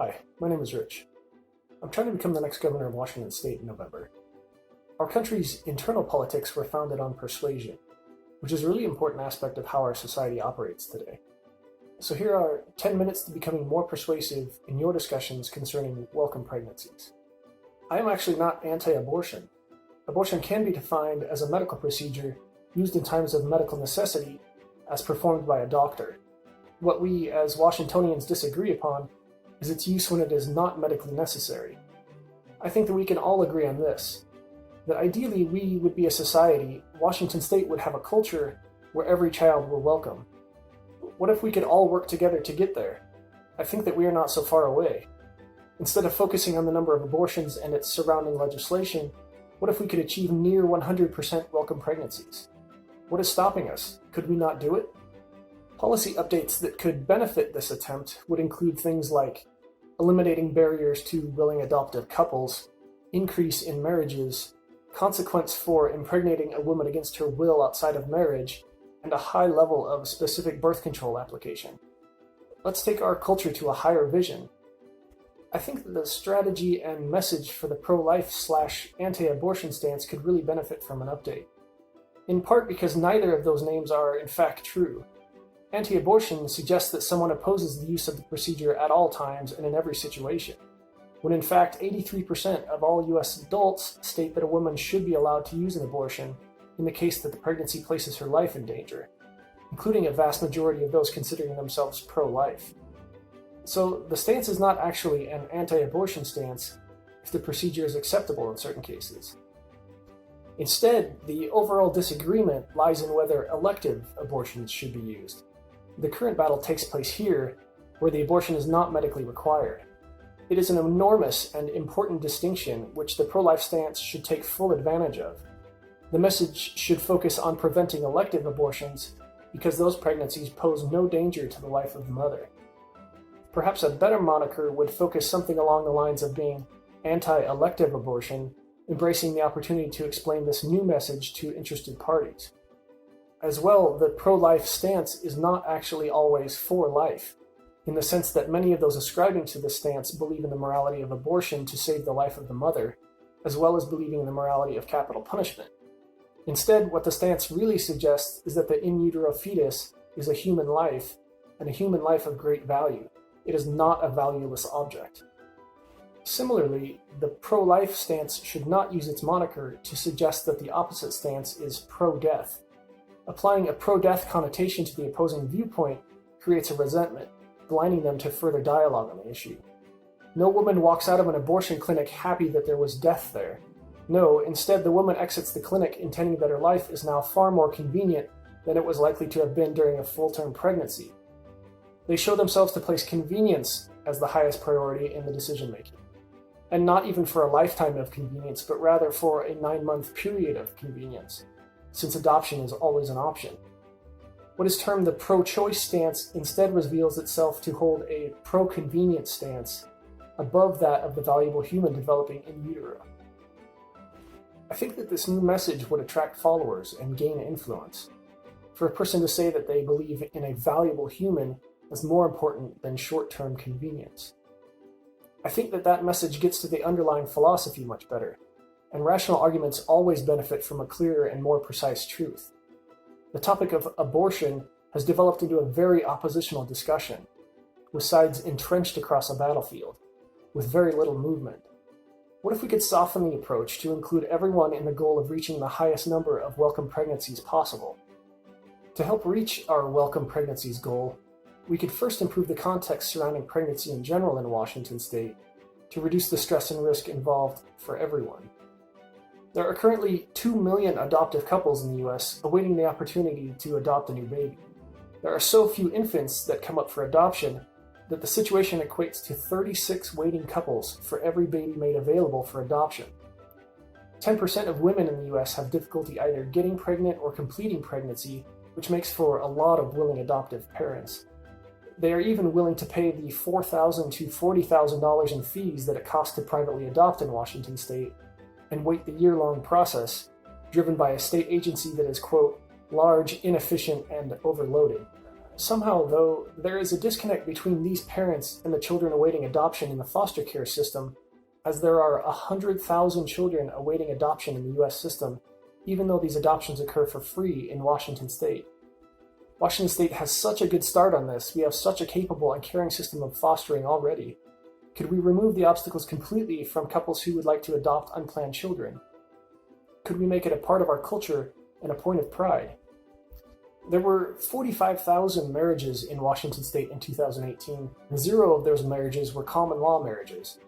Hi, my name is Rich. I'm trying to become the next governor of Washington State in November. Our country's internal politics were founded on persuasion, which is a really important aspect of how our society operates today. So here are 10 minutes to becoming more persuasive in your discussions concerning welcome pregnancies. I am actually not anti-abortion. Abortion can be defined as a medical procedure used in times of medical necessity as performed by a doctor. What we as Washingtonians disagree upon is its use when it is not medically necessary. I think that we can all agree on this, that ideally we would be a society, Washington State would have a culture where every child were welcome. What if we could all work together to get there? I think that we are not so far away. Instead of focusing on the number of abortions and its surrounding legislation, what if we could achieve near 100% welcome pregnancies? What is stopping us? Could we not do it? Policy updates that could benefit this attempt would include things like eliminating barriers to willing adoptive couples, increase in marriages, consequence for impregnating a woman against her will outside of marriage, and a high level of specific birth control application. Let's take our culture to a higher vision. I think that the strategy and message for the pro-life/anti-abortion stance could really benefit from an update. In part because neither of those names are in fact true. Anti-abortion suggests that someone opposes the use of the procedure at all times and in every situation, when in fact 83% of all US adults state that a woman should be allowed to use an abortion in the case that the pregnancy places her life in danger, including a vast majority of those considering themselves pro-life. So the stance is not actually an anti-abortion stance if the procedure is acceptable in certain cases. Instead, the overall disagreement lies in whether elective abortions should be used. The current battle takes place here, where the abortion is not medically required. It is an enormous and important distinction which the pro-life stance should take full advantage of. The message should focus on preventing elective abortions because those pregnancies pose no danger to the life of the mother. Perhaps a better moniker would focus something along the lines of being anti-elective abortion, embracing the opportunity to explain this new message to interested parties. As well, the pro-life stance is not actually always for life, in the sense that many of those ascribing to this stance believe in the morality of abortion to save the life of the mother, as well as believing in the morality of capital punishment. Instead, what the stance really suggests is that the in utero fetus is a human life, and a human life of great value. It is not a valueless object. Similarly, the pro-life stance should not use its moniker to suggest that the opposite stance is pro-death. Applying a pro-death connotation to the opposing viewpoint creates a resentment, blinding them to further dialogue on the issue. No woman walks out of an abortion clinic happy that there was death there. No, instead the woman exits the clinic intending that her life is now far more convenient than it was likely to have been during a full-term pregnancy. They show themselves to place convenience as the highest priority in the decision-making. And not even for a lifetime of convenience, but rather for a 9-month period of convenience, since adoption is always an option. What is termed the pro-choice stance instead reveals itself to hold a pro-convenience stance above that of the valuable human developing in utero. I think that this new message would attract followers and gain influence. For a person to say that they believe in a valuable human is more important than short-term convenience. I think that that message gets to the underlying philosophy much better, and rational arguments always benefit from a clearer and more precise truth. The topic of abortion has developed into a very oppositional discussion, with sides entrenched across a battlefield, with very little movement. What if we could soften the approach to include everyone in the goal of reaching the highest number of welcome pregnancies possible? To help reach our welcome pregnancies goal, we could first improve the context surrounding pregnancy in general in Washington State to reduce the stress and risk involved for everyone. There are currently 2 million adoptive couples in the US awaiting the opportunity to adopt a new baby. There are so few infants that come up for adoption that the situation equates to 36 waiting couples for every baby made available for adoption. 10% of women in the US have difficulty either getting pregnant or completing pregnancy, which makes for a lot of willing adoptive parents. They are even willing to pay the $4,000 to $40,000 in fees that it costs to privately adopt in Washington State and wait the year-long process, driven by a state agency that is, quote, large, inefficient, and overloaded. Somehow, though, there is a disconnect between these parents and the children awaiting adoption in the foster care system, as there are 100,000 children awaiting adoption in the US system, even though these adoptions occur for free in Washington state. Washington state has such a good start on this. We have such a capable and caring system of fostering already. Could we remove the obstacles completely from couples who would like to adopt unplanned children? Could we make it a part of our culture and a point of pride? There were 45,000 marriages in Washington state in 2018, and 0 of those marriages were common law marriages,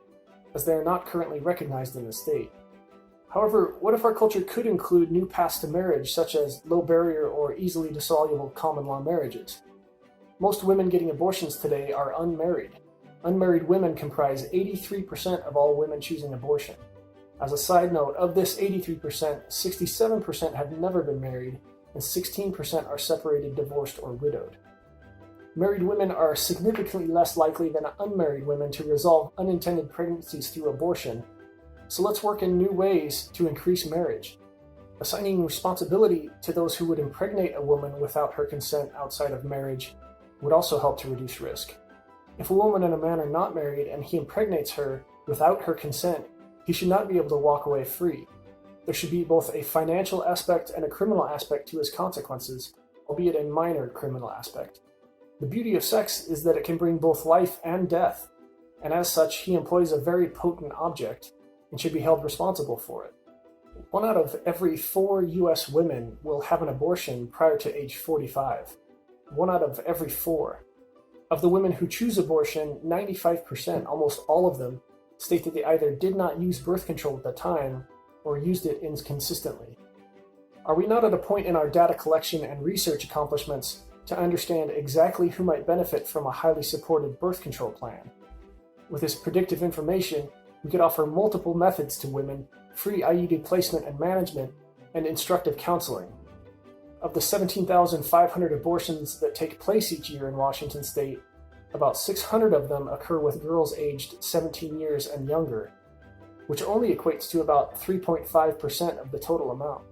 as they are not currently recognized in the state. However, what if our culture could include new paths to marriage, such as low barrier or easily dissoluble common law marriages? Most women getting abortions today are unmarried. Unmarried women comprise 83% of all women choosing abortion. As a side note, of this 83%, 67% have never been married, and 16% are separated, divorced, or widowed. Married women are significantly less likely than unmarried women to resolve unintended pregnancies through abortion, so let's work in new ways to increase marriage. Assigning responsibility to those who would impregnate a woman without her consent outside of marriage would also help to reduce risk. If a woman and a man are not married and he impregnates her without her consent, he should not be able to walk away free. There should be both a financial aspect and a criminal aspect to his consequences, albeit a minor criminal aspect. The beauty of sex is that it can bring both life and death, and as such, he employs a very potent object and should be held responsible for it. 1 out of every 4 US women will have an abortion prior to age 45. 1 out of every 4. Of the women who choose abortion, 95%, almost all of them, state that they either did not use birth control at the time or used it inconsistently. Are we not at a point in our data collection and research accomplishments to understand exactly who might benefit from a highly supported birth control plan? With this predictive information, we could offer multiple methods to women, free IUD placement and management, and instructive counseling. Of the 17,500 abortions that take place each year in Washington state, about 600 of them occur with girls aged 17 years and younger, which only equates to about 3.5% of the total amount.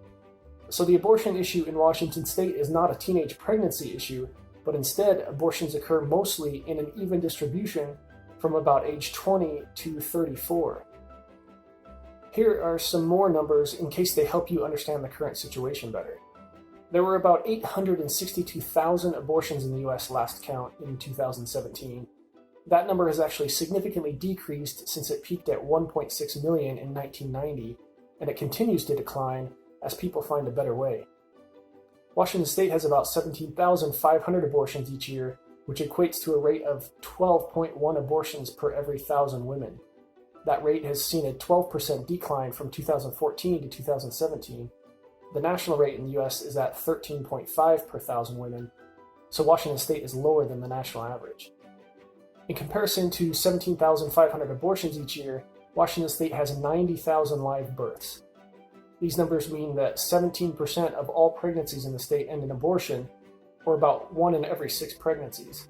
So the abortion issue in Washington state is not a teenage pregnancy issue, but instead abortions occur mostly in an even distribution from about age 20 to 34. Here are some more numbers in case they help you understand the current situation better. There were about 862,000 abortions in the US last count in 2017. That number has actually significantly decreased since it peaked at 1.6 million in 1990, and it continues to decline as people find a better way. Washington state has about 17,500 abortions each year, which equates to a rate of 12.1 abortions per every 1,000 women. That rate has seen a 12% decline from 2014 to 2017. The national rate in the US is at 13.5 per 1,000 women, so Washington state is lower than the national average. In comparison to 17,500 abortions each year, Washington state has 90,000 live births. These numbers mean that 17% of all pregnancies in the state end in abortion, or about 1 in every 6 pregnancies.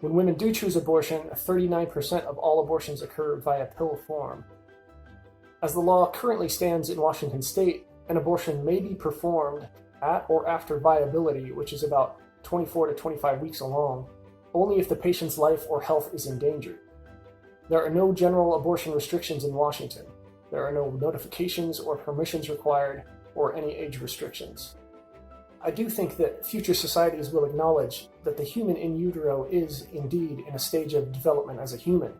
When women do choose abortion, 39% of all abortions occur via pill form. As the law currently stands in Washington state, an abortion may be performed at or after viability, which is about 24 to 25 weeks along, only if the patient's life or health is endangered. There are no general abortion restrictions in Washington. There are no notifications or permissions required, or any age restrictions. I do think that future societies will acknowledge that the human in utero is indeed in a stage of development as a human,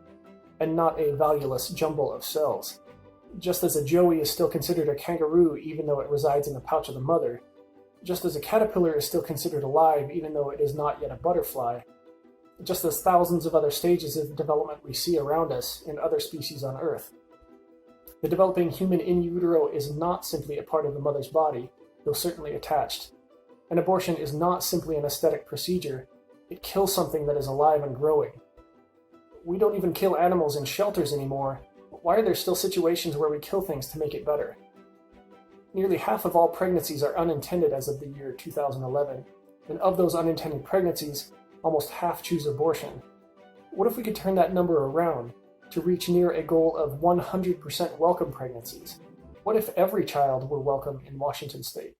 and not a valueless jumble of cells. Just as a joey is still considered a kangaroo even though it resides in the pouch of the mother, just as a caterpillar is still considered alive even though it is not yet a butterfly, just as thousands of other stages of development we see around us in other species on Earth. The developing human in utero is not simply a part of the mother's body, though certainly attached. An abortion is not simply an aesthetic procedure. It kills something that is alive and growing. We don't even kill animals in shelters anymore. Why are there still situations where we kill things to make it better? Nearly half of all pregnancies are unintended as of the year 2011, and of those unintended pregnancies, almost half choose abortion. What if we could turn that number around to reach near a goal of 100% welcome pregnancies? What if every child were welcome in Washington state?